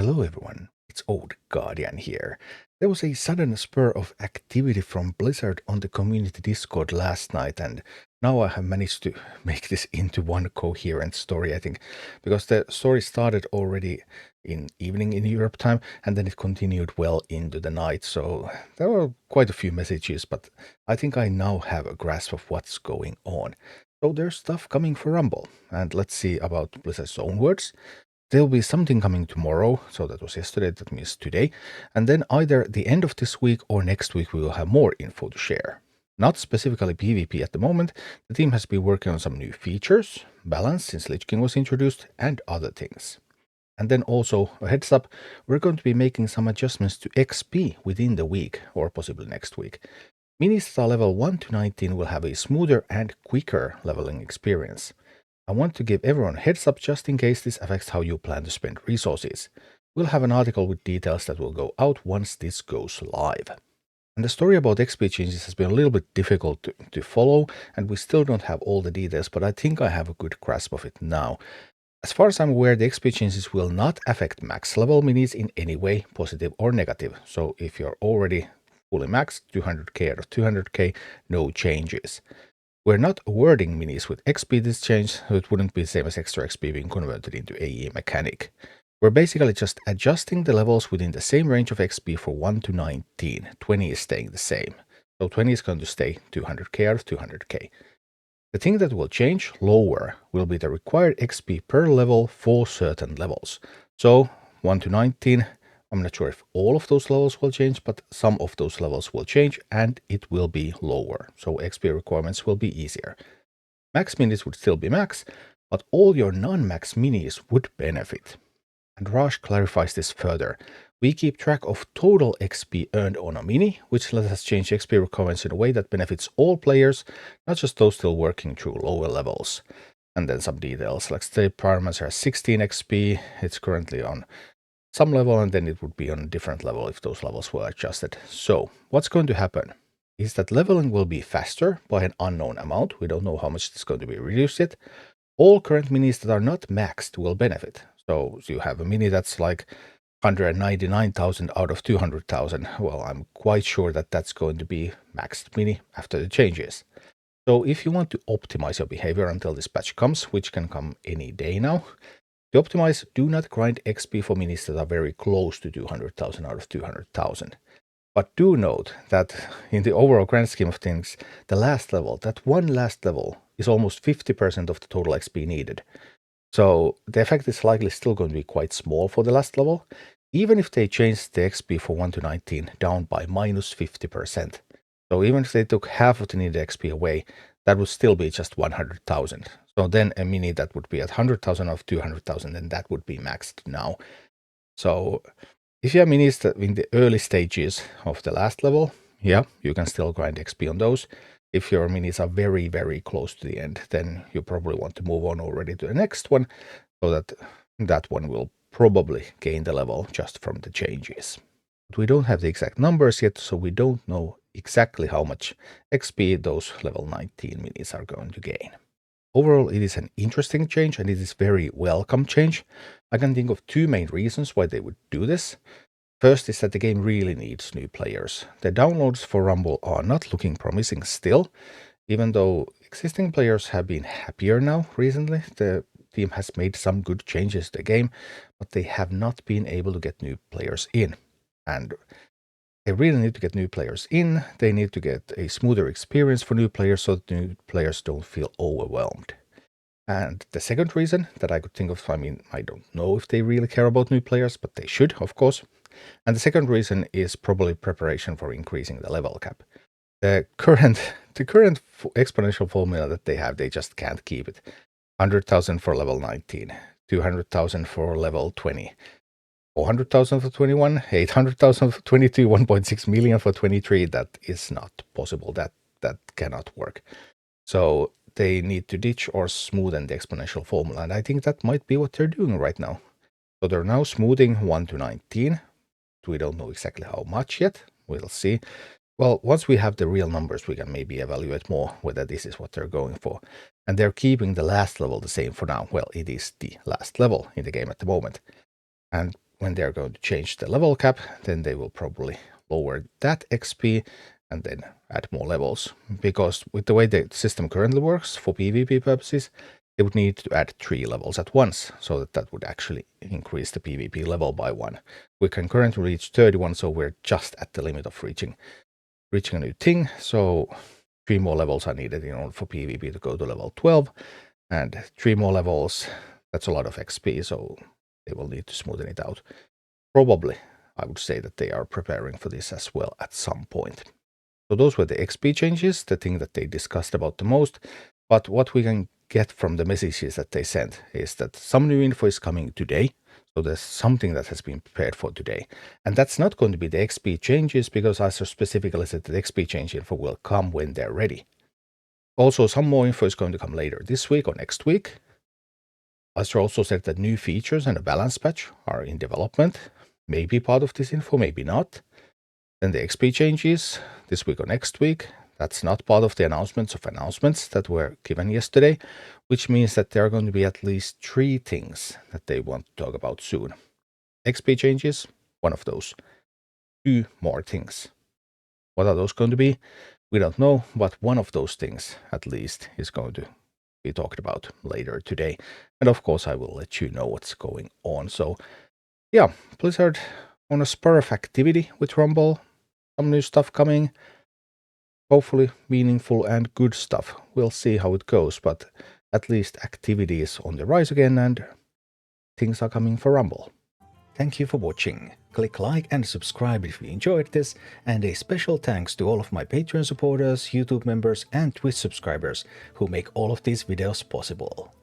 Hello everyone, it's Old Guardian here. There was a sudden spur of activity from Blizzard on the community Discord last night, and now I have managed to make this into one coherent story, I think, because the story started already in evening in Europe time, and then it continued well into the night, so there were quite a few messages, but I think I now have a grasp of what's going on. So there's stuff coming for Rumble, and let's see about Blizzard's own words. There'll be something coming tomorrow, so that was yesterday, that means today, and then either the end of this week or next week we will have more info to share. Not specifically PvP at the moment, the team has been working on some new features, balance since Lich King was introduced, and other things. And then also, a heads up, we're going to be making some adjustments to XP within the week, or possibly next week. Minis that are level 1 to 19 will have a smoother and quicker leveling experience. I want to give everyone a heads up just in case this affects how you plan to spend resources. We'll have an article with details that will go out once this goes live. And the story about XP changes has been a little bit difficult to follow, and we still don't have all the details, but I think I have a good grasp of it now. As far as I'm aware, the XP changes will not affect max level minis in any way, positive or negative. So if you're already fully maxed, 200k out of 200k, no changes. We're not awarding minis with XP this change, so it wouldn't be the same as extra XP being converted into AE mechanic. We're basically just adjusting the levels within the same range of XP for 1 to 19. 20 is staying the same. So 20 is going to stay 200k out of 200k. The thing that will change lower will be the required XP per level for certain levels. So 1 to 19, I'm not sure if all of those levels will change, but some of those levels will change and it will be lower. So XP requirements will be easier. Max minis would still be max, but all your non-max minis would benefit. And Raj clarifies this further. We keep track of total XP earned on a mini, which lets us change XP requirements in a way that benefits all players, not just those still working through lower levels. And then some details, like say Pyromancer has 16 XP, it's currently on some level, and then it would be on a different level if those levels were adjusted. So what's going to happen is that leveling will be faster by an unknown amount. We don't know how much it's going to be reduced yet. All current minis that are not maxed will benefit. So you have a mini that's like 199,000 out of 200,000. Well, I'm quite sure that that's going to be maxed mini after the changes. So if you want to optimize your behavior until this patch comes, which can come any day now, to optimize, do not grind XP for minis that are very close to 200,000 out of 200,000. But do note that in the overall grand scheme of things, the last level, that one last level, is almost 50% of the total XP needed. So the effect is likely still going to be quite small for the last level, even if they changed the XP for 1 to 19 down by minus 50%. So even if they took half of the needed XP away, that would still be just 100,000. So then a mini that would be at 100,000 of 200,000, and that would be maxed now. So if you have minis that in the early stages of the last level, yeah, you can still grind XP on those. If your minis are very, very close to the end, then you probably want to move on already to the next one, so that that one will probably gain the level just from the changes. But we don't have the exact numbers yet, so we don't know exactly how much XP those level 19 minis are going to gain. Overall, it is an interesting change and it is very welcome change. I can think of two main reasons why they would do this. First is that the game really needs new players. The downloads for Rumble are not looking promising still, even though existing players have been happier now recently. The team has made some good changes to the game, but they have not been able to get new players in. And they really need to get new players in. They need to get a smoother experience for new players so that new players don't feel overwhelmed. And the second reason that I could think of, I mean, I don't know if they really care about new players, but they should, of course. And the second reason is probably preparation for increasing the level cap. The current exponential formula that they have, they just can't keep it. 100,000 for level 19, 200,000 for level 20, 400,000 for 21, 800,000 for 22, 1.6 million for 23. That is not possible. That cannot work. So they need to ditch or smoothen the exponential formula. And I think that might be what they're doing right now. So they're now smoothing 1 to 19. We don't know exactly how much yet. We'll see. Well, once we have the real numbers, we can maybe evaluate more whether this is what they're going for. And they're keeping the last level the same for now. Well, it is the last level in the game at the moment. And when they're going to change the level cap, then they will probably lower that XP and then add more levels. Because with the way the system currently works for PvP purposes, they would need to add 3 levels at once, so that would actually increase the PvP level by 1. We can currently reach 31, so we're just at the limit of reaching a new thing. So 3 more levels are needed in order for PvP to go to level 12, and 3 more levels, that's a lot of XP, so they will need to smoothen it out. Probably, I would say that they are preparing for this as well at some point. So those were the XP changes, the thing that they discussed about the most. But what we can get from the messages that they sent is that some new info is coming today. So there's something that has been prepared for today. And that's not going to be the XP changes, because as I specifically said, the XP change info will come when they're ready. Also, some more info is going to come later this week or next week. Astra also said that new features and a balance patch are in development. Maybe part of this info, maybe not. Then the XP changes this week or next week. That's not part of the announcements that were given yesterday, which means that there are going to be at least 3 things that they want to talk about soon. XP changes, one of those. 2 more things. What are those going to be? We don't know, but one of those things at least is going to be talked about later today. And of course, I will let you know what's going on. So yeah, Blizzard on a spur of activity with Rumble. Some new stuff coming. Hopefully meaningful and good stuff. We'll see how it goes, but at least activity is on the rise again and things are coming for Rumble. Thank you for watching. Click like and subscribe if you enjoyed this, and a special thanks to all of my Patreon supporters, YouTube members and Twitch subscribers who make all of these videos possible.